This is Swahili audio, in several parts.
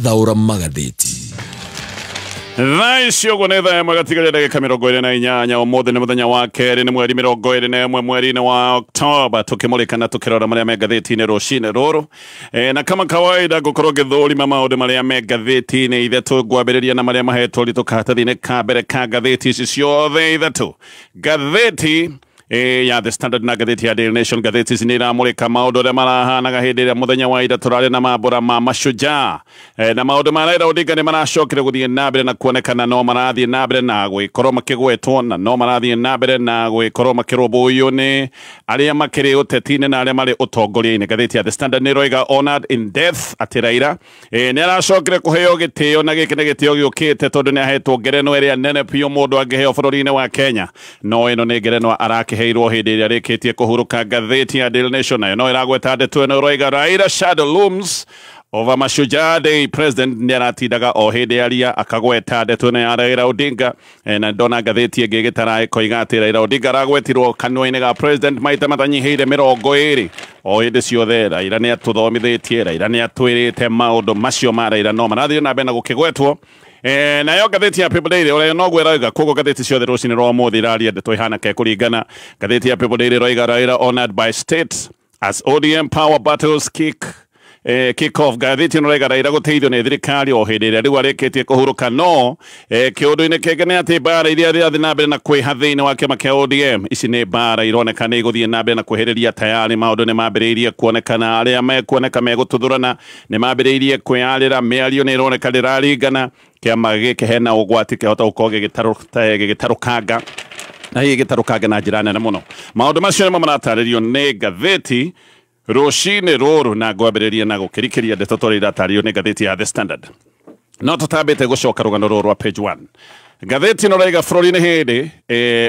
Thaura magatheti Thaisio gonetha magatigaria ndagika 28 umuthi ni muthenya wa keri ni mweri 21 mweri-ini wa Oktoba tukimulika na tukirora maria me ngatheti-ini rucini ruru na kama kawaida gukorwo ngithurima maundu maria me ngatheti-ini ithatu ngwambiriria na maria mahetwo ritukahatathi-ini ka mbere ka ngatheti ici ciothe ithatu ngatheti ya The Standard na gatheti ya Daily Nation. Gatheti ici niramurika maundu aria marahanaga hindi iria muthenya wa ira turari na mambura ma mashujaa na maundu ma Raila Odinga ni maracokire guthie na mbere na kuonekana no marathie na mbere na gwikorwo makigwetwo na no marathie na mbere na gwikorwo makirumbuiyo ni aria makiri uteti-ini na aria mari utongoria-ini. Gatheti ya The Standard ni roiga honored in death ati Raila ni aracokire kuheo gitio na giki ni gitio giukite tondu ni ahetwo ngerenwa iria nene piu mundu angiheo bururi-ini wa Kenya no ino ni ngerenwa arakiheirwo hindi iria rikitie kuhuruka. Gatheti ya Daily Nation nayo no iragweta ndeto ino roiga Raila shadow looms over Mashujaa Day. President ni aratindaga o hindi aria akagweta ndeto ino ya Raila Odinga na ndona gatheti ingi gitara koiga ati Raila Odinga aragwetirwo kanua-ini ga president maita matanyihiire 20 o hindi ciothe. Raila ni atuthomithitie, Raila ni atwirite maundu macio ma Raila no marathie na mbere na gukigwetwo. Nayo gatheti ya People Daily uria no gwiraiga kogo gatheti ciothe rucini rwa muthi iraria ndeto ihana ke kuringana. Gatheti ya People Daily roiga Raila honored by state as ODM power battles kick off. Gatheti no roiga Raila guteithio ni thirikari o hindi iria riu arikitie kuhuruka no kiundu-ini kingi ni ati bara iria irathi na mbere na kwiha thiini wa kiama kia ODM ici ni bara ironeka ni iguthie na mbere na kwihiriria tayari maundu ni mambiriirie kuonekana aria mekuoneka megututhurana ni mambiriirie kwiyarira miario ni ironeka riraringana kiama giki hena ugwati kihota gukorwo gigitarukanga na hii gitarukanga na njira nene muno. Maundu macio nimo marataririo ni gatheti rucini ruru na ngwambiriria na gukirikiria ndeto turi iratario ni gatheti ya The Standard no tutambite gucoka rugano ruru rwa page 1. Gatheti no raiga bururi-ini hindi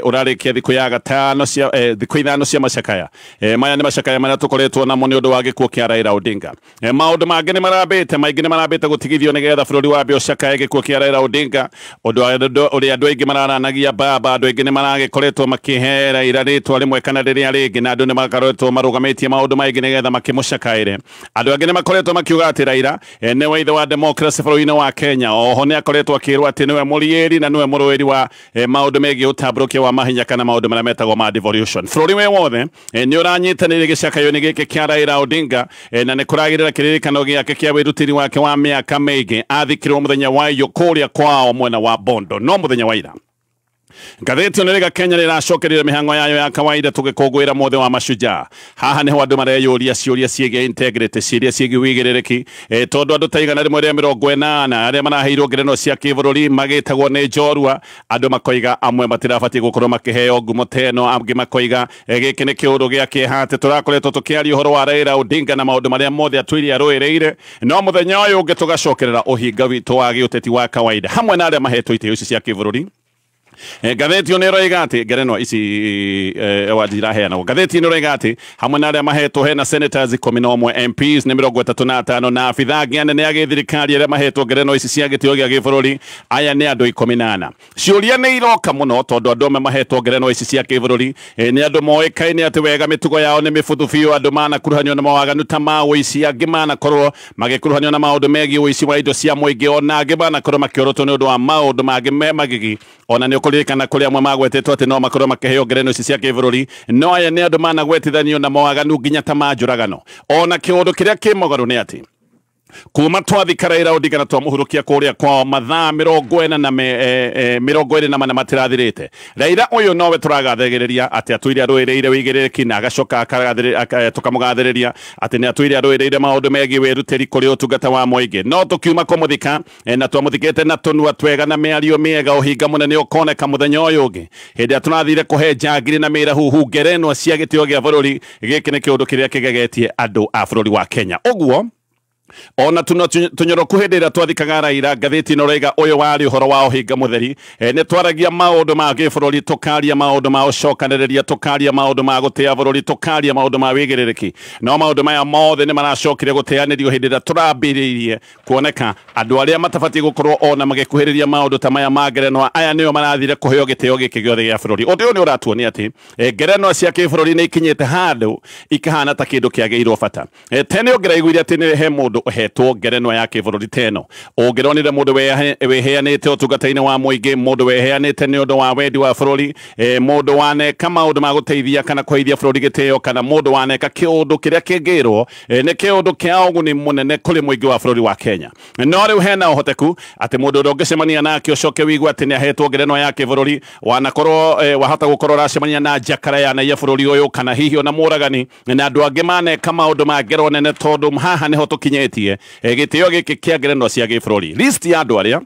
urarikia thiku ya gatano cia thiku ithano cia macakaya maya ni macakaya maria tukoretwo namo ni undu wa gikuo kia Raila Odinga. Maundu mangi ni marambite maingi ni marambite gutigithio ni getha bururi wa bio cakaya gikuo kia Raila Odinga uria andu aingi mararanagia baba andu aingi ni maragikoretwo makihe Raila ritwa rimwe kana riria ringi na andu ni makaretwo marugamitie maundu maingi ni getha makimucakaire. Andu angi ni makoretwo makiuga ati Raila ni wa ithe wa democracy bururi-ini wa Kenya. Oho ni akoretwo akirwo ati niwe murieri na niwe muruiri wa maundu megi utamburukia wa mahinya kana maundu maria metagwo ma devolution. Bururi we wothe ni uranyitanire gicakayo-ini giki kia Raila Odinga na ni kuragirira kiririkano giake kia wirutiri wake wa miaka mingi athikirwo muthenya wa iyo kuria kwao mwena wa Bondo no muthenya wa ira. Gatheti no riga Kenya riracokerire mihango yayo ya kawaida tugikungwira mothe wa mashujaa. Haha niho andu mareyuria ciuria ciege integrity ciria ciege wigiririki tondu andu taigana rimwe ria 80 aria maraheirwo ngerenwa cia kibururi magitagwo ni njorua. Andu makoiga amwe matirabati gukorwo makiheo ngumo teno, angi makoiga giki ni kiundu gia kihate turakoretwo tukiaria uhoro wa Raila Odinga na maundu maria mothe atwiri aruireire no muthenya uyu ungi tugacokerera uhinga witu wa giuteti wa kawaida hamwe na aria mahetwo itio ici cia kibururi. Gatheti ni roiga ati ngerenwa ici wajira heana. Gatheti ni roiga ati hamwe na aria mahetwo hena senators 11 MPs ni 35 na afitha angi anene agi thirikari aria mahetwo ngerenwa ici cia gitio gia gibururi aya ni andu 18. Ciuria ni iroka muno tondu andu amwe mahetwo ngerenwa ici cia kibururi ni andu moikaine ati wega mitugo yao ni mifuthu biu. Andu mana kuruhanio na mawaganu ta ma uici angi mana korwo magikuruhanio na maundu megi uici wa indo cia muingi ona angi mana korwo makiorotwo ni undu wa maundu mangi me magigi ona ni kuririkana kuria amwe magwetetwo ati no makorwo makiheo ngerenwa ici cia kibururi no aya ni andu managwetithanio na mawaganu nginya ta manjuragano. Ona kiundu kiria kimogaru ni ati kuma twathika Raila Odinga na twamuhurukia kuria kwao mathaa 24 matirathirite. Raila uyu nowe turagathegeriria ati atwire aruireire wigiririki na agacoka tukamugathiriria ati ni atwire aruireire maundu megi wirutiri kuri utungata wa muingi no tukiuma kumuthika na twamuthikite na tunua twega na miario miega uhinga munene ukoneka muthenya uyu ungi hindi aturathire kuhe njangiri na mirahuhu ngerenwa cia gitio gia bururi. Giki ni kiundu kiria kigegetie andu a bururi wa Kenya. Uguo ona tunyoroku hindi ira twathikaga Raila. Gatheti no roiga uyu wari uhoro wa uhinga mutheri ni twaragia maundu ma gibururi tukaria maundu ma ucokaniriria tukaria maundu ma gutia bururi tukaria maundu ma wigiririki no maundu maya mothe ni maracokire guteanirio hindi ira turambiriirie kuoneka andu aria matabati gukorwo ona magikuhiriria maundu ta maya ma ngerenwa aya nio marathire kuheo gitio giki giothe gia bururi. Undu ni uratuonia ati ngerenwa cia kibururi ni ikinyite handu ikahana ta kindu kiageirwo bata. Tene ongeraiguire ati ni he mundu mundu uhetwo ngerenwa ya kibururi teno ungironire mundu weheanite utungata-ini wa muingi mundu weheanite ni undu wa wendi wa bururi mundu waneka maundu ma guteithia kana kuheithia bururi gitio kana mundu waneka kiundu kiria kingirwo ni kiundu kia uguni munene kuri muingi wa bururi wa Kenya no riu hena uhoteku ati mundu uria ungicemania nake ucoke wigwa ati ni ahetwo ngerenwa ya kibururi wanakorwo wahota gukorwo racemania na njakara ya na bururi uyu kana hihi ona muragani na andu angi maneka maundu mangerwo nene tondu haha niho tukinyetie gitio giki kia ngerenwa cia gibururi list ya andu aria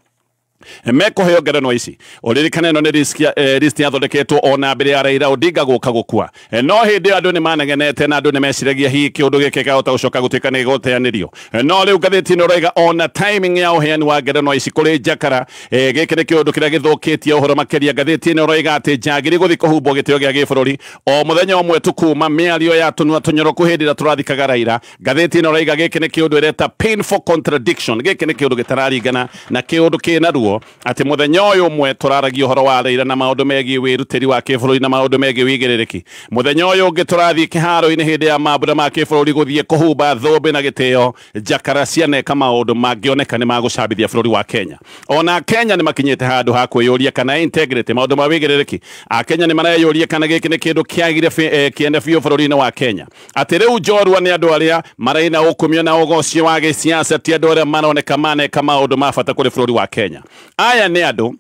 mekuheo ngerenwa ici uririkane no ni list yathondeketwo ona mbere ya Raila Odinga guka gukua no hindi andu ni manegenete na andu ni meciragia hihi kiundu giki gahota gucoka gutuika ni guteanirio no riu ngathiti-ini uraiga ona timing ya uheani wa ngerenwa ici kuri njakara giki ni kiundu kiria githukitie uhoro makiria ngathiti-ini uraiga ati njagiri guthi kuhumbwo gitio gia gibururi o muthenya umwe tukuma miario ya tunua tunyoroku hindi ira turathikaga Raila ngathiti-ini uraiga giki ni kiundu ireta painful contradiction giki ni kiundu gitararingana na kiundu kina ruo ati muthenya uyu umwe turaragia uhoro wa Raila na maundu megie wirutiri wa kibururi na maundu megie wigiririki muthenya uyu ungi turathie kiharo-ini hindi ya mambura ma kibururi guthie kuhumba thumbi na gitio njakara cianeka maundu mangioneka ni magucambithia bururi wa Kenya ona Kenya ni makinyite handu ha kwiyuria kana integrity maundu ma wigiririki a Kenya ni mareyuria kana giki ni kindu kiagire kiende biu bururi-ini wa Kenya ati riu njorua ni andu aria maraina ukumio na ugocio wa gisiasa ti andu aria maroneka maneka maundu ma bata kuri bururi wa Kenya aya ni andu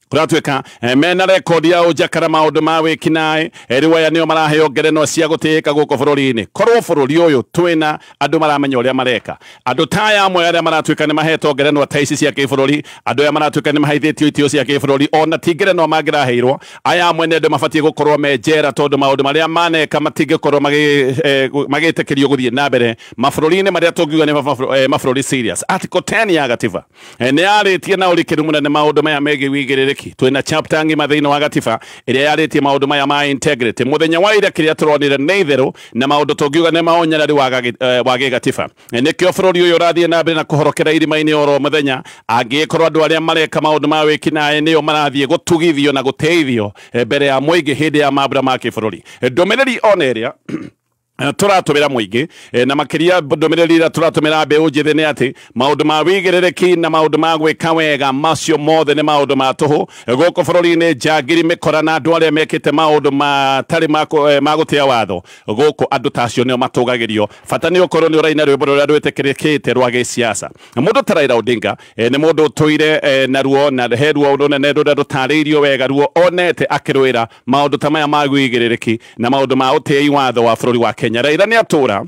kuratuika mena rekodi ya ujakara maundu ma wikinae riwaya nio maraheo ngerenwa cia gutika guko bururi-ini korwo bururi uyu twina andu maramenya uria mareka andu taya amwe aria maratuika ni mahetwo ngerenwa ta ici cia kibururi andu aya maratuika ni mahaithitio itio cia kibururi ona ti ngerenwa mangiraheirwo aya amwe ni andu mabatie gukorwo menjera tondu maundu maria maneka matingikorwo magitikirio guthie na mbere mabururi-ini maria tungiuga ni mabururi serious article 10 ya gatiba ni aritie na urikiru munene maundu maya megie wigiriri twina chapter ngima thiini wa gatiba iria yaritie maundu maya ma integrity muthenya wa ira kiria turonire ni itheru na maundu tungiuga ni maonyarari wa gigatiba nikio bururi uyu urathie na mbere na kuhorokera irima-ini oro muthenya angikorwo andu aria mareka maundu ma wikinae nio marathie gutugithio na guteithio mbere ya muingi hindi ya mambura ma kibururi ndumiriri ona iria turatumira muingi na makiria ndumiriri ira turatumira mbeu njithi ni ati maundu ma wigiririki na maundu ma gwika wega macio mothe ni maundu ma tuhu guku bururi-ini njagiri mikora na andu aria mekite maundu matari ma gutia watho guku andu tacio nio matugagirio bata ni ukorwo ni uraina rwimbo ruria rwitikirikite rwa gisiasa mundu ta Raila Odinga ni mundu tuire na ruo na heruo undu nene ruria rutariirio wega ruo onete akirwira maundu ta maya ma wigiririki na maundu ma utii watho wa bururi wa Kenya Raila ni atura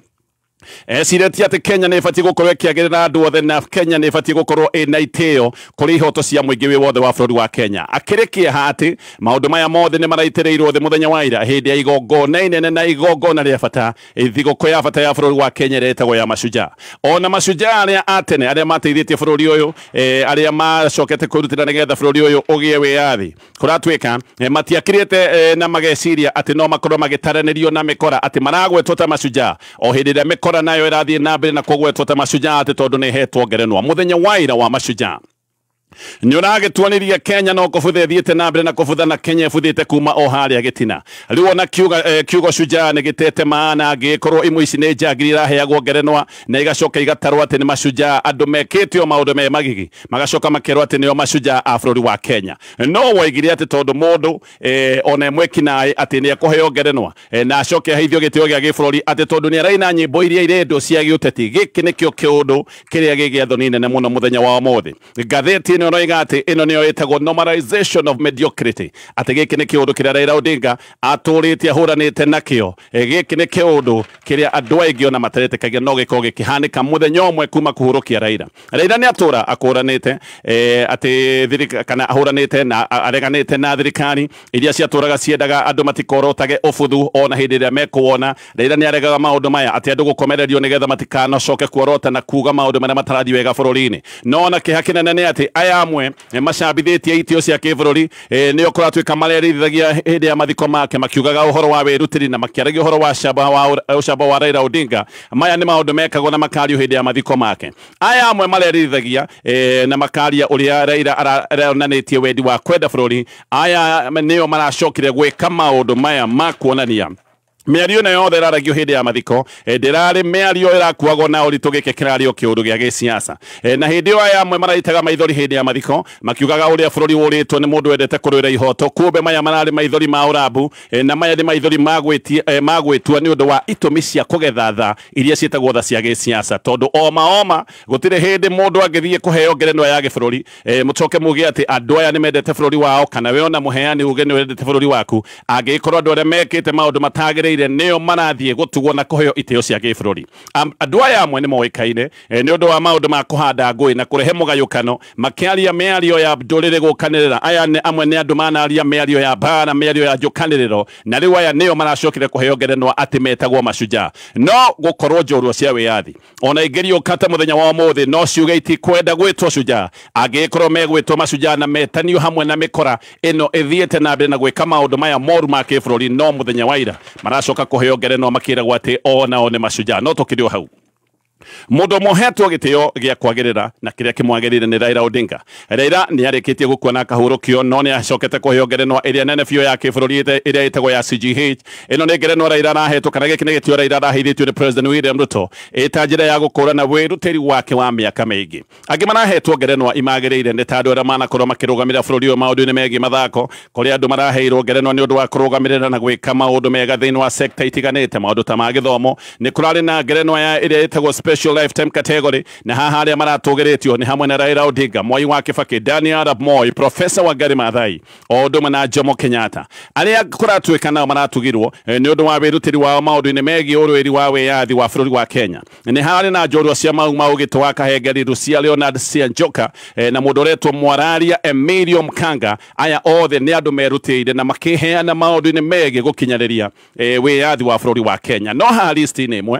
Esireti ati Kenya ni ifati gukorwo ikiagirira andu othe na Kenya ni ifati gukorwo ina itio kuri ihoto cia muingi wi wothe wa bururi wa Kenya akirikia hati maundu maya mothe ni maraitirirwo the muthenya wa ira hindi ya igongona inene na igongona ria bata thigũkũ ya bata ya bururi wa Kenya retagwo ya Mashujaa ona Mashujaa aria atene aria mateithitie bururi uyu aria macokete kwirutira nigetha bururi uyu ugie wiathi kuratuika matiakirite na mageciria ati no makorwo magitaranirio na mikora ati maragwetwo ta Mashujaa o hindi ria mikora nayo irathie na mbere na kugwetwo ta Mashujaa ati tondu ni hetwo ngerenwa muthenya wa ira wa Mashujaa Nyuragituaniria Kenya no kubuthe thiete na mbere na kubutha na Kenya buthite kuma o haria gitina riu ona kiugo Shujaa ni gitete maana angikorwo imwe ici ni njagiri iraheagwo ngerenwa na igacoka igatarwo ati ni Mashujaa andu mekitio maundu me magigi magacoka makerwo ati nio Mashujaa a bururi wa Kenya no waigire ati tondu mundu ona imwe kinae ati ni akuheo ngerenwa na acoke haithio gitio gia gibururi ati tondu ni araina nyimbo iria irendo cia giuteti giki nikio kiundu kiria gigiatho ni nene muno muthenya wa mothe gatheti oroiga ati ino niyo itagwo normalization of mediocrity ati giki ni kiundu kiria Raila Odinga aturitie ahuranite nakio giki ni kiundu kiria andu aingi ona materetekagia no gikorwo gikihanika muthenya umwe kuma kuhurukia Raila ni atura akuranite ati kana ahuranite na areganite na thirikari iria ciaturaga ciendaga andu matikorotage ubuthu ona hindi iria mekuona Raila ni aregaga maundu maya ati andu gukomererio nigetha matikanocoke kuorota na kuga maundu maria matarathi wega bururi-ini no na kiha kinene ni ati aya amwe macambithitie itio cia kibururi nio kuratuika marerithagia hindi ya mathiko make makiugaga uhoro wa wirutiri na makiaragia uhoro wa ucamba wa Raila Odinga maya ni maundu mekagwo na makario hindi ya mathiko make aya amwe marerithagia na makaria uria Raila aronanitie wendi wa kwenda bururi aya nio maracokire gwika maundu maya ma kuonania Mĩario na yothe ĩraragio hĩndĩ ya mathiko ndĩrarĩ mĩario ĩrakuagwo na ũritũ gĩkĩ kĩrarĩ o kĩũndũ gĩa gĩsiasa na hĩndĩ ĩyo aya amwe maraitaga maithori hĩndĩ ya mathiko makiugaga ũrĩa bũrũri ũrĩtwo nĩ mũndũ wendete kũrũĩra ihoto kumbe maya mararĩ maithori ma ũrambu na maya nĩ maithori magwĩtua nĩ ũndũ wa itũmi cia kũgetha tha iria ciĩtagwo tha cia gĩsiasa tondũ oma gũtirĩ hĩndĩ mũndũ angĩthiĩ kũheo ngerenwa ya gĩbũrũri mũcoke muge atĩ andũ aya nĩ mendete bũrũri wao kana we ona mũheani uge nĩ wendete bũrũri waku angĩkorwo andũ arĩa mekĩte maũndũ matagĩrĩire nĩo marathiĩ gũtugwo na kũheo itĩo cia gĩbũrũri andũ aya amwe nĩ moĩkaine nĩ ũndũ wa maũndũ ma kũhanda ngũĩ na kũrehe mũgayũkano makĩaria mĩario ya ndũrĩrĩ gũkanĩrĩra aya amwe nĩ andũ manaria mĩario ya mbara mĩario ya njũkanĩrĩro na rĩu aya nĩo maracokire kũheo ngerenwa atĩ metagwo mashujaa no gũkorwo njorua cia wĩyathi ona ingĩrio kata mũthenya wa ũmũthĩ no ciuge itikwenda gwĩtwo shujaa angĩkorwo megwĩtwo mashujaa na metanio hamwe na mĩkora ĩno ĩthiĩte na mbere na gwĩka maũndũ maya moru ma kĩbũrũri no mũthenya wa ira maracoka kũheo ngerenwa makĩragwo atĩ onao nĩ mashujaa no tũkĩrĩ o hau mũndũ mohetwo gĩtĩo gĩa kwagĩrĩra na kĩrĩa kĩmwagĩrĩire nĩ Raila Odinga. Raila nĩ arĩkĩtie gũkua kahũrũkio no nĩ acokete kũheo ngerenwa ĩrĩa nene biũ ya kĩbũrũri ĩrĩa ĩtagwo ya CGH. Ĩno nĩ ngerenwa Raila arahetwo kana gĩkĩ nĩ gĩtĩo Raila araheithĩtio nĩ President William Ruto ĩta njĩra ya gũkũrana wĩrutĩri wake wa mĩaka mĩingĩ. Angĩ marahetwo ngerenwa imagĩrĩire nĩ ta andũ arĩa manakorwo makĩrũgamĩrĩra bũrũri ũyũ maũndũ-inĩ megiĩ mathako kũrĩa andũ maraheirwo ngerenwa nĩ ũndũ wa kũrũgamĩrĩra na gwĩka maũndũ mega thĩinĩ wa sekta itiganĩte maũndũ ta ma gĩthomo. Nĩ kũrarĩ na ngerenwa ĩrĩa ĩtagwo special lifetime category na haha arĩa maratũgĩrĩtio nĩ hamwe na Raila Odinga, Mwai wa Kibaki, Daniel Arap Moi, Professor Wangari Maathai o ũndũ ũmwe na Jomo Kenyatta. Arĩa kũratuĩka nao maratugirwo nĩ ũndũ wa wĩrutĩri wao maũndũ-inĩ megiĩ ũrũĩri wa wĩyathi wa bũrũri wa Kenya. Nĩ harĩ na njorua cia maũgĩtũ wa kahengeri Rusia Leonard Sianjoka na mũndũ ũretwo Mwararia Emilio Mkanga. Aya othe nĩ andũ merutĩire na makĩheana maũndũ-inĩ megiĩ gũkinyanĩria wĩyathi wa bũrũri wa Kenya. No haha list-inĩ ĩmwe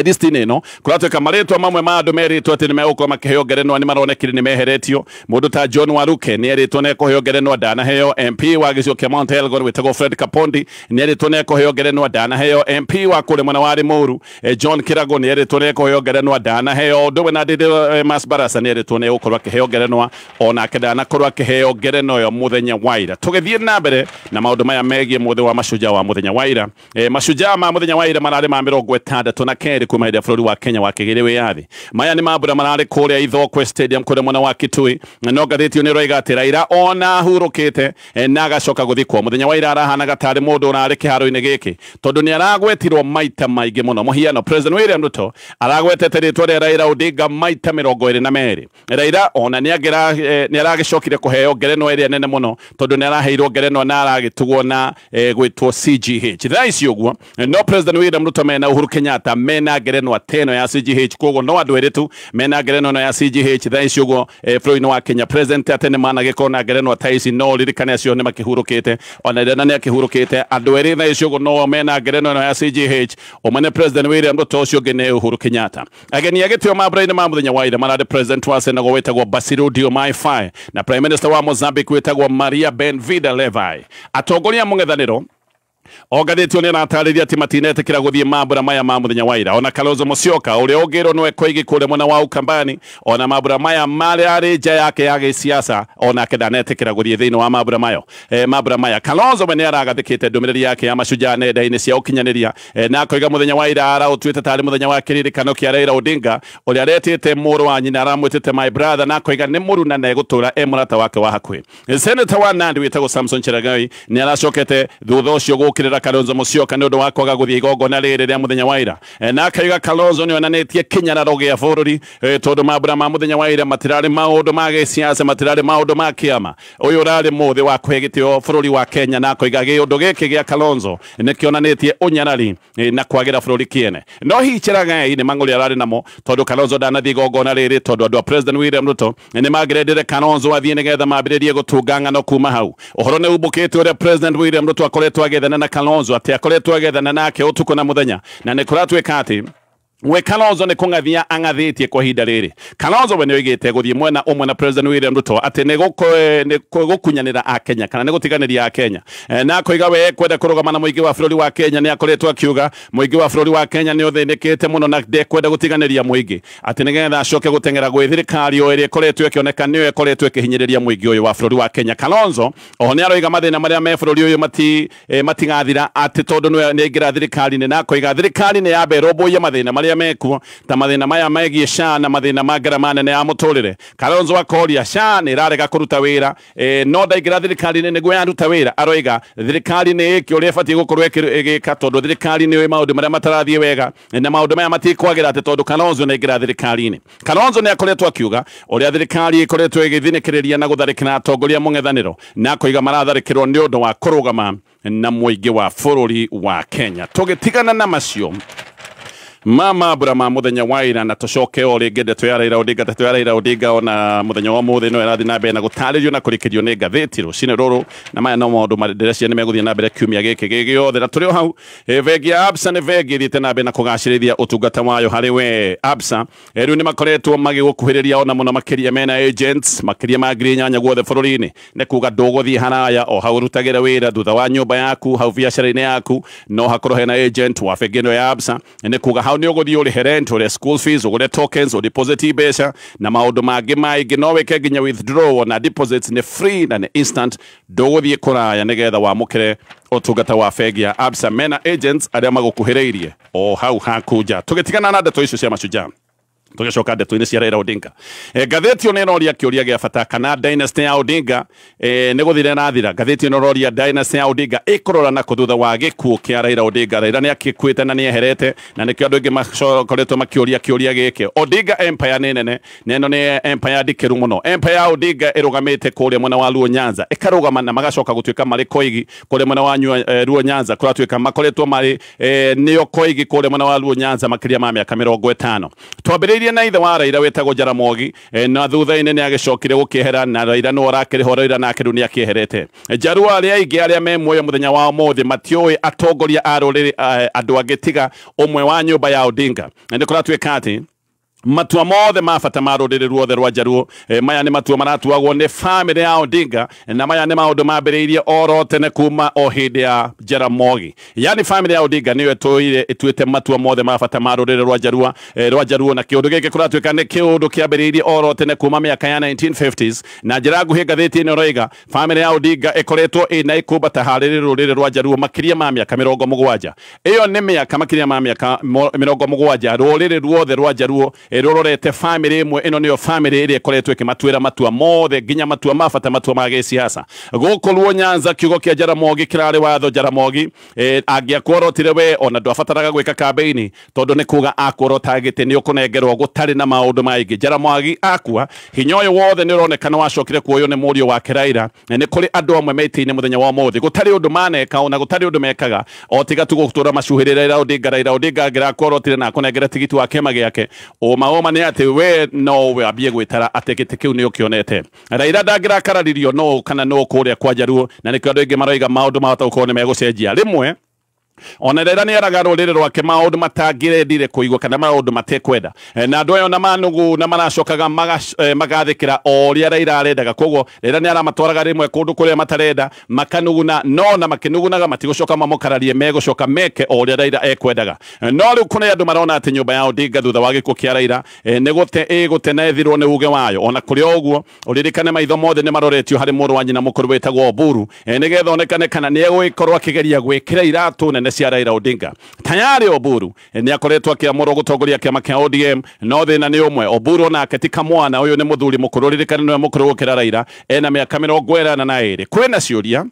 Destiny no kuratuĩka marĩtwa mamwe ma andũ merĩtwo atĩ nĩ megũkorwo makĩheo ngerenwa nĩ maronekire nĩ meheretio. Mũndũ ta John Waruke nĩ erĩtwo nĩ ekũheo ngerenwa ndanaheo. MP wa gĩcigo kĩa Mount Elgon wĩtagwo Fred Kapondi nĩ erĩtwo nĩ ekũheo ngerenwa ndanaheo. MP wa kũrĩa mwena wa Limuru John Kirago nĩ erĩtwo nĩ ekũheo ngerenwa ndanaheo. Ũndũ ũmwe na Ndindi Mas Barasa nĩ erĩtwo nĩ egũkorwo akĩheo ngerenwa onake ndanakorwo akĩheo ngerenwa ĩyo mũthenya wa ira. Tũgĩthiĩ na mbere na maũndũ maya megiĩ mũthĩ wa mashujaa wa mũthenya wa ira. Mashujaa ma mũthenya wa ira mararĩ ma 60 na keri kuma hĩndĩ ya bũrũri wa Kenya wakĩgĩire wĩyathi. Maya nĩ mambura mararĩ kũrĩa Ithokwe Stadium kũrĩa mwena wa Kitui. No ngathĩtio nĩ roiga atĩ Raila ona hurũkĩte na agacoka gũthikwo. Mũthenya wa ira arahanaga tarĩ mũndũ ũrarĩ kĩharo-inĩ gĩkĩ tondũ nĩ aragwetirwo maita maingĩ mũno. Mũhiano President William Ruto aragwetete rĩtwa rĩa Raila Odinga maita 22. Raila ona nĩ aragĩcokire kũheo ngerenwa ĩrĩa nene mũno tondũ nĩ araheirwo ngerenwa na aragĩtugwo na gwĩtwo CGH. Thaa ici ũguo no President William Ruto mena Uhuru Kenyatta mena ngerenwa teno ya CGH koguo no andũ erĩ tu mena ngerenwa ya CGH. Thaa ici ũguo bũrũri-inĩ wa Kenya president atene managĩkorwo na ngerenwa ta ici no ririkane acio nĩ makĩhurũkĩte ona rĩrĩa nĩ akĩhurũkĩte andũ erĩ thaa ici ũguo no mena ngerenwa ya CGH. Ũmwe nĩ President William Ruto ũcio ũngĩ nĩ Uhuru Kenyatta. Ageni a gĩtĩo mambura-inĩ ma mũthenya wa ira mararĩ president wa Senegal wĩtagwo Bassirou Diomaye Faye na prime minister wa Mozambique wĩtagwo Maria Ben-Vida Levi. Atongoria mũng'ethanĩro Ogathĩtio nĩ aratarĩria atĩ matinetĩkĩra gũthiĩ mambura maya ma mũthenya wa ira. Ona Kalonzo Musyoka ũrĩa ũngĩrwo nĩ ekũigi kũrĩa mwena wa Ukambani ona mambura maya marĩ nja yake ya gĩsiasa onake ndanetĩkĩra gũthiĩ thĩinĩ wa mambura maya. Kalonzo we nĩ aragathĩkĩte ndũmĩrĩri yake ya mashujaa nenda-inĩ cia ũkinyanĩria na akoiga mũthenya wa ira araũtuĩte tarĩ mũthenya wa kĩririkano kĩa Raila Odinga ũrĩa aretĩte mũrũ wa nyina aramwĩtĩte my brother na akoiga nĩ mũru na egũtũũra mũrata wake wa hakuhĩ. Senator wa Nandi wĩtagwo Samson Cherargei nĩ aracokete thutha ũcio gũkĩrĩra Kalonzo Musyoka nĩ ũndũ wa kwaga gũthiĩ igongona rĩrĩ rĩa mũthenya wa ira. Na akaiga Kalonzo nĩ onanĩtie kĩnyararo gĩa bũrũri tondũ mambura ma mũthenya wa ira matirarĩ maũndũ ma gĩsiasa matirarĩ maũndũ ma kĩama. Ũyũ ũrarĩ mũthĩ wa kũhe gĩtĩo bũrũri wa Kenya na akoiga gĩũndũ gĩkĩ gĩa Kalonzo nĩ kĩonanĩtie ũnyarari na kwagĩra bũrũri kĩene. No hihi Cherargei nĩ mang'ũrĩ ararĩ namo tondũ Kalonzo ndanathiĩ igongona rĩrĩ tondũ andũ a President William Ruto nĩ magĩrendire Kalonzo athiĩ nĩgetha mambĩrĩrie gũtunga ng'ano kuma hau. Ũhoro nĩ umbũkĩte ũrĩa President William Ruto akoretwo agethana na Kalonzo atĩ akoretwo agethana nake ũtukũ na mũthenya na nĩ kũratuĩka atĩ we Kalonzo ne kungathia angathitie kwa hinda riri. Kalonzo we nioigite guthie mwena umwe na President William Ruto ati ne gukunyanira a Kenya kana ne gutiganiria a Kenya. Na koiga we kwenda kurugama na muingi wa bururi wa Kenya ni akoretwo akiuga muingi wa bururi wa Kenya ni uthinikite muno na de kwenda gutiganiria muingi ati nigetha acoke gutengera gwi thirikari o iri koretwo ikioneka niyo ikoretwo ikihinyiriria muingi uyu wa bururi wa Kenya. Kalonzo o ni aroiga mathina maria me bururi uyu matigathira ati tondu ni ingira thirikari ni na koiga thirikari ni yabe roboya mathina maria mekuo ta mathina maya megie SHA na mathina ma ngarama nene ya muturire. Kalonzo akoria SHA ni rarega kuruta wira no ndaigira thirikari ni niguo yaruta wira. Aroiga thirikari ni iki uria ibatie gukorwo igika tondu thirikari ni maundu maria matarathie wega na maundu maya matikwagira ati tondu Kalonzo ni ingira thirikari ni. Kalonzo ni akoretwo akiuga uria thirikari ikoretwo igithinikiria na gutharikira atongoria mung'ethaniro na koiga maratharikirwo ni undu wa kurugama na muingi wa bururi wa Kenya. Tugitigana na macio mama brama muthenya wa ira na tucoke o ringi ndeto ya Raila Odinga ona muthenya wa muthi no irathi na mbere na gutaririo na kurikirio ni ngatheti rucine ruru na maya no maundu madireci ni meguthie na mbere kiumia giki gigiothe na turi hau vengi ya Absa ne vengi thiete na mbere na kugacirithia utungata wayo hari we Absa riu ni makoretwo magigukuhiriria ona muno makiria mena agents makiria ma nyanya guothe bururi-ini ne kuga nduguthie haraya o hau rutagira wira thutha wa nyumba yaku hau biacara-ini yaku no hakorwo hena agent wa vengi no ya Absa ne kuga ni uguthie uri rent uri school fees uri tokens uri deposit beca na maundu mangi maingi no weke nginya withdraw na deposits ni free na ni instant nduguthie kuraya nigetha wamukire utungata wa bengi ya Absa mena agents aria magukuhiriirie o hau hakuja. Tugitigana na ndeto icio cia mashujaa tugicoka ndeto-ini cia Raila Odinga. Ngatheti ino niroria kiuria gia bata kana dynasty ya Odinga ni guthire na thira. Ngatheti ino roria dynasty ya Odinga ikurora na kuthutha wa gikuo kia Raila Odinga. Raila ni akikuite na ni eherete na nikio andu ingi makoretwo makiuria kiuria giki. Odinga empire ni nene neno ni empire ndikiru muno. Empire ya Odinga irugamite kuria mwena wa Luo Nyanza ikarugama na magacoka gutuika mari koigi kuria mwena wa Luo Nyanza kuratuika makoretwo mari nio koigi kuria mwena wa Luo Nyanza makiria ma miaka 50. Twambiririe na ithe wa Raila wetagwo Jaramogi na thutha-ini ni agicokire gukihera na Raila no arakiriho Raila nake riu ni akieherete. Jaruo aria aingi aria me muoyo muthenya wa umuthi matioi atongoria a ruriri andu angitiga umwe wa nyumba ya Odinga ndi kuratuika ati matua mothe mabata ma ruriri ruothe rwa Jaruo maya ni matua maratuagwo ni family ya Odinga na maya ni maundu mambiriirie oro tene kuma o hindi ya Jaramogi. Yani family ya Odinga niyo ituite matua mothe mabata ma ruriri rwa Jaruo na kiundu giki kuratuika ni kiundu kiambiriirie oro tene kuma miaka ya 1950s na njira nguhi ngatheti ino roiga family ya Odinga ikoretwo ina ikumbata hariri ruriri rwa Jaruo makiria ma miaka 70. Iyo ni miaka makiria ma miaka 70 ruriri ruothe rwa Jaruo rororete family imwe ino niyo family iri ikoretwo ikimatuira matua mothe nginya matua mabata matua ma gisiasa guku Luo Nyanza kiugo kia Jaramogi kirari watho Jaramogi angiakorotire we ona ndwabataraga gwika campaign tondu ni kuga akorota gite ni ukunengerwo gutari na maundu maingi. Jaramogi akua hinya uyu wothe ni uronekana wacokire kuoyo ni murio wa Raila ni kuri andu amwe metiine muthenya wa muthi gutari undu maneka ona gutari undu mekaga o tiga tu gutura macuhirire Raila Odinga ngirakorotire na kunengera tigiti wa kema giake oma ni ati we no we abie gwitara atekete kiu ni ukionete Raila ndagira kararirio no kana no kuria kwa Jaruo na nikio andu ingi maroiga maundu mahota gukorwo ni megucenjia rimwe ona Raila ni araga ruriri rwake maundu matangirendire kuigwa kana maundu matekwenda na andu ayo na manugu na maracokaga magathikira oria Raila arendaga koguo Raila ni aramatwaraga rimwe kundu kuria matarenda makanuguna no na makinugunaga matigucoka mamukararie megucoka meke oria Raila ekwendaga no riu kuna andu marona ati nyumba ya Odinga thutha wa gikuo kia Raila ni gute na ethirwo ni uge wayo ona kuri oguo uririkane maitho mothe ni maroretio hari muru wa nyina mukuru wetagwo Oburu nigetha onekane kana ni egwikorwo akigeria gwikira iratu nene cia Raila Odinga. Tayari Oburu ni akoretwo akiamurwo gutongoria kiama kia ODM no thina ni umwe Oburu nake ti kamwana uyu ni muthuri mukuru ririkane no mukuru gukira Raila ena miaka 72 kwina ciuria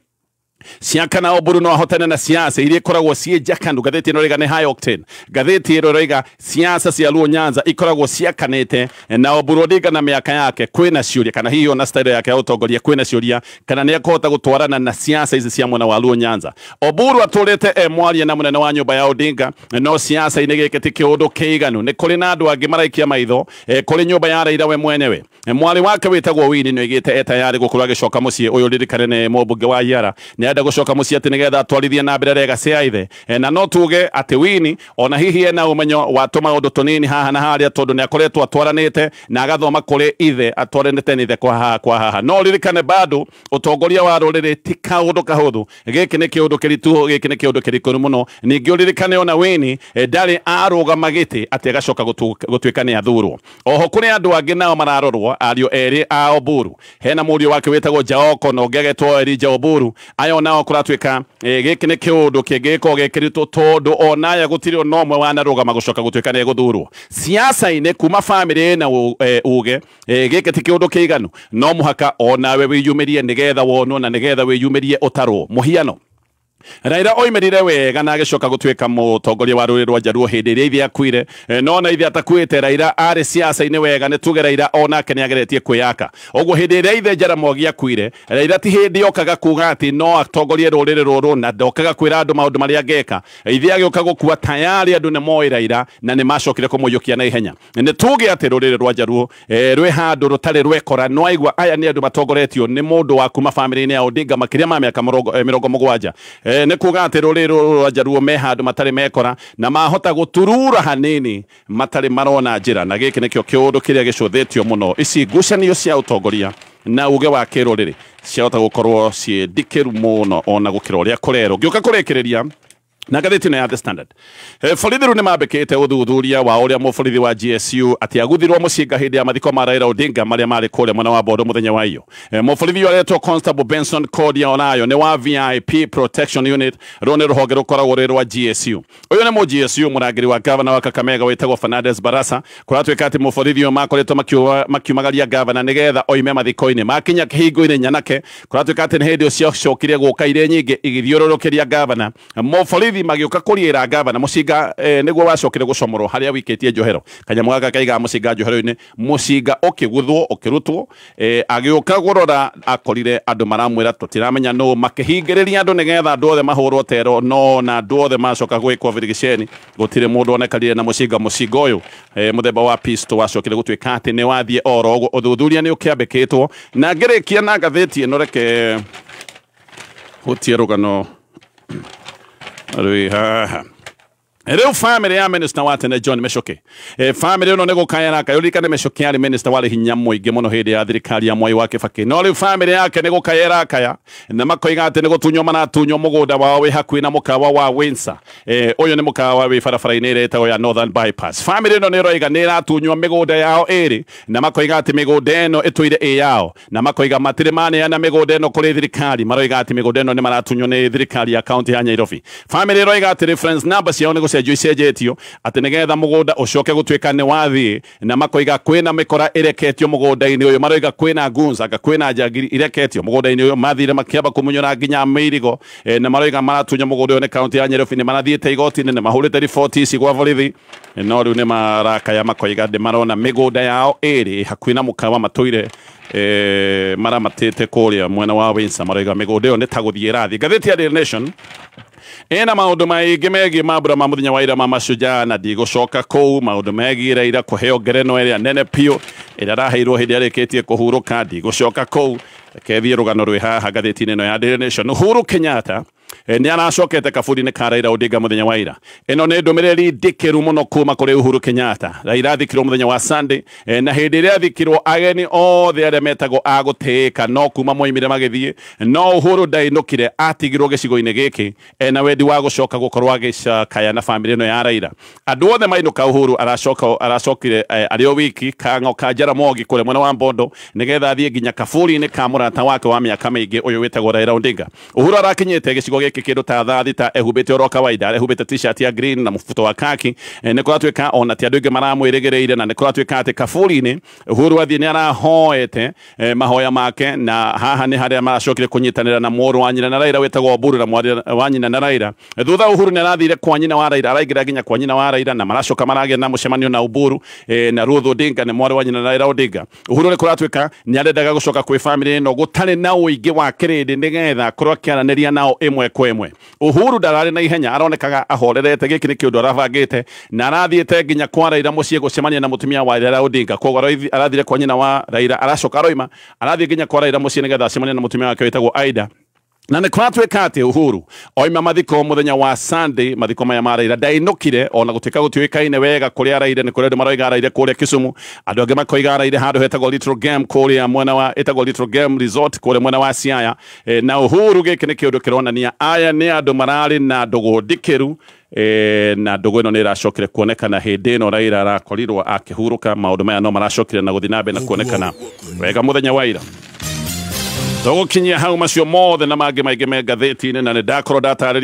Siakana Oburu no ahotana na siasa iria ikoragwo cie jakandu. Gatheti ino riga ni High Octane. Gatheti ino riga siasa cia Luo Nyanza ikoragwo ciakanite na Oburu Odinga na miaka yake kwina ciuria kana hiyo na style yake ya utongoria kwina ciuria kana ni akota gutwarana na siasa izi cia mwena wa Luo Nyanza. Oburu aturite mwaria na munene wa nyumba ya Odinga no siasa inegeke ti kiundu kiiganu ni kuri na andu angi maraikia maitho kuri nyumba ya Raila we mwenyewe mwari wake witagwo Winnie no igite etayari gukorwa gicoka mucie uyu ririkane ne mubunge wa Yara ni enda gucoka mucie ati nigetha atwarithie na mbere rega cia ithe na no tuge ati Winnie ona hihi ena umenyo watuma undu tunini haha na haria tondu ni akoretwo atwaranite na agathoma kuri ithe atwaranite ni ithe kwa haha no ririkane bado utongoria wa ruriri ti kaundu kahuthu giki ni kiundu kiritu giki ni kiundu kirikuru muno ningi uririkane ona Winnie ndari arugamagite ati agacoka gutuika ni athurwo oho kuri andu angi nao mararorwo ario eri a Oburu hena murio wake wetagwo Jaoko no gegetwo eri Oburu ayo nao kuratuika giki ni kiundu kingiko gekirito tondu onaya gutiri no mwe wanarugama gucoka gutuika ni guthurwo siasa ine kuma family na uge giki ti kiundu kiiganu no muhaka onawe wiyumirie nigetha wonwo na nigetha wiyumirie utarwo muhiano Raila oimerire wega na agicoka gutuika mutongoria wa ruriri rwa Jaruo hindi iria ithe akuire no na ithe atakuite Raila ari siasa-ini wega ni tuge Raila onake ni ageretie kwiyaka uguo hindi iria ithe Jaramogi akuire Raila ti hindi okaga kuga ati no atongorie ruriri ruru na ndokaga kwira andu maundu maria ngeka ithe agioka gukua tayari andu ni moi Raila na ni macokire kumuyukia na ihenya ni tuge ati ruriri rwa Jaruo rwe handu rutari rwekora no aigua aya ni andu matongoretio ni mundu wa kuma family-ini ya Odinga makiria ma miaka 70 ne kuga ati ruriri rwa Jaruo me handu matari mekora na mahota guturura hanini matari marona njira na giki nikio kiundu kiria gicuthetio muno ici ngucanio cia utongoria na uge wa kiruriri ciahota gukorwo cie ndikiru muno ona gukira uria kurero ngioka kurekereria na gatheti no ya The Standard borithi riu ni mambikite uthuthuria wa uria muborithi wa GSU ati aguthirwo mucinga hindi ya mathiko ma Raila Odinga maria mari kuria mwena wa Bondo muthenya wa iyo muborithi aretwo Constable Benson Kodia onayo ni wa VIP Protection Unit rone ruhonge rukoragwo ri rwa GSU uyu ni mu GSU murangiri wa governor wa Kakamega wetagwo Fernandes Barasa kuratwika ati muborithi makoretwo makiumagaria governor nigetha oime mathiko-ini makinya kihingo-ini nyanake kuratwika ati ni hindi ucio ciokirie guka ire nyingi igithiururukiria governor muborithi magioka kuriira governor mucinga niguo wacokire gucomorwo haria wikitie Njohero kanyamu gaka kaiga mucinga Njohero-ini mucinga ukiguthwo ukirutwo agioka gurora akorire andu maramwira tutiramenya no makihingiriria andu nigetha andu othe mahurwo tero no na andu othe macoka gwikwo virigiceni gutire mundu onekanire na mucinga uyu muthemba wa pistol wacokire gutwika ati ni wathie oro uguo uthuthuria ni ukiambikitwo na ngirikia na gatheti ino reke hutie rugano Riu family ya minister wa tene John Meshoke family no nego kayana kayurika ne Meshoke ari minister wale hinya muingi muno hindi ya thirikari ya Mwai wa Kibaki no riu family yake nego kayera kaya na makoiga ati nego tunyo mana tunyo mugunda wa we hakwi na mukawa wa Windsor uyu ni mukawa we barabara-ini iretagwo ya Northern Bypass family no ni roiga ni ratunyo migunda yao iri na makoiga ati migunda eno ituire yao na makoiga matire mane ana migunda eno kuri thirikari maroiga ati migunda eno ni maratunyo ni thirikari ya county ya Nairobi family roiga ati reference number cia nego cenjio icenjetio ati nigetha mugunda ucoke gutwika ni wathi na makoiga kwina mikora ireketio mugunda-ini uyu maroiga kwina gunza kwina njagiri ireketio mugunda-ini uyu mathire makiamba kumunyora nginya Mirigo na maroiga maratunya mugunda uyu ni county ya Nairobi ni marathiite igoti-ini ni mahurite riboti ici gwa borithi no riu ni marakaya makoiga ndi marona migunda yao iri hakuhi na mukawa matuire maramatite kuria mwena wa Windsor maroiga migunda iyo ni ta guthie rathi gatheti ya Daily Nation ena maundu maingi megie mambura ma muthenya wa ira ma Mashujaa na ndigucoka kou maundu megie Raila kuheo ngerenwa iria nene piu iria araheirwo hindi arikitie kuhuruka ndigucoka kou kethie rugano rwi haha gatheti-ini ino ya Daily Nation Uhuru Kenyatta ni aracokete kaburi-ini ka Raila Odinga muthenya wa ira ino ni ndumiriri ndikiru muno kuma kuri Uhuru Kenyatta Raila athikirwo muthenya wa Sunday na hindi iria athikirwo ageni othe aria metagwo aguteka no kuma moimire magithie no Uhuru ndainukire atigirwo gicigo-ini giki na wendi wa gucoka gukorwo agicakaya na family ino ya Raila andu othe mainuka Uhuru aracokire ario wiki kango ka Jaramogi kure mwena wa Bondo nigetha athie nginya kaburi-ini ka murata wake wa miaka mingi uyu wetagwo Raila Odinga Uhuru arakinyite gicigo giki kindu ta thathi ta ehubite oro kawaida ehubite t-shirt ya green na mufuto wa kaki ni kuratwika ona ti andu ingi maramwirigireire na ni kuratwika ati kaburi-ini Uhuru athie ni arahoete mahoya make na haha ni haria maracokire kunyitanira na mworu wa nyina na Raila wetagwo Oburu na mwari wa nyina na Raila thutha Uhuru ni arathire kwa nyina wa Raila araingira nginya kwa nyina wa Raila na maracoka maragia na mucemanio na Oburu na Ruth Odinga ni mwari wa nyina na Raila Odinga Uhuru ni kuratwika ni arendaga gucoka kwi family ino gutari na uingi wa kirindi nigetha korwo akiaraniria nao imwe kwa ĩmwe. Uhuru ndararĩ na ihenya, aronekaga ahorerete, gĩkĩ nĩ kĩũndũ arabangĩte na arathiĩte nginya kwa Raila mũciĩ gũcemania na mũtumia wa Raila Odinga. Koguo arathire kwa nyina wa Raila, aracoka aroima arathiĩ nginya kwa Raila mũciĩ nĩgetha acemanie na mũtumia wake wĩtagwo Aida. Na nĩ kũratuĩka atĩ Uhuru oima mathiko mũthenya wa Sunday, mathiko maya ma Raila ndainũkire, ona gũtuĩka gũtuĩkaine wega kũrĩa araire, nĩ kũrĩa andũ maroiga araire kũrĩa Kisumu, andũ angĩ makoiga araire handũ hetagwo Little Game kũrĩa mwena wa ĩtagwo Little Game Resort kũrĩa mwena wa Siaya. Na Uhuru gĩkĩ nĩ kĩũndũ kĩronania aya nĩ andũ mararĩ na ndũgũ ndikĩru, na ndũgũ ĩno nĩ ĩracokire kuonekana hĩndĩ ĩno Raila arakorirwo akĩhurũka. Maũndũ maya no maracokire na gũthiĩ na mbere na kuonekana wega mũthenya wa ira. Tũgũkinyia hau macio mothe na mangĩ maingĩ me ngathĩti-inĩ, na nĩ ndakorwo ndatarĩria